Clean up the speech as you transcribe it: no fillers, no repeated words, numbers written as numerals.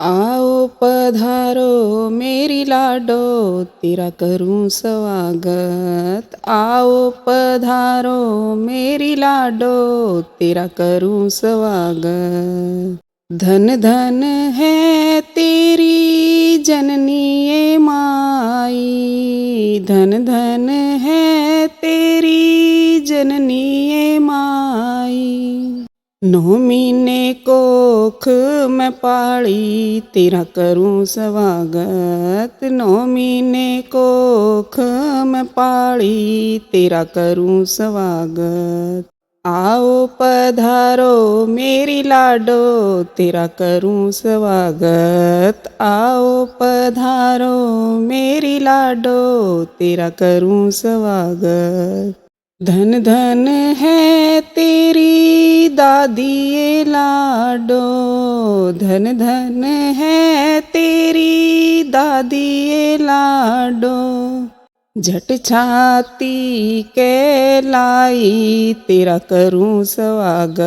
आओ पधारो मेरी लाडो, तेरा करूं स्वागत। आओ पधारो मेरी लाडो, तेरा करूं स्वागत। धन धन है तेरी जननी ये माई, धन धन है तेरी जननी ये माई। 9 महीने कोख मैं पाली, तेरा करूं स्वागत। 9 महीने कोख मैं पाली, तेरा करूं स्वागत। आओ पधारो मेरी लाडो, तेरा करूं स्वागत। आओ पधारो मेरी लाडो, तेरा करूं स्वागत। धन धन है तेरी दादी ये लाडो, धन धन है तेरी दादी ये लाडो। झट छाती के लाई, तेरा करूं स्वागत।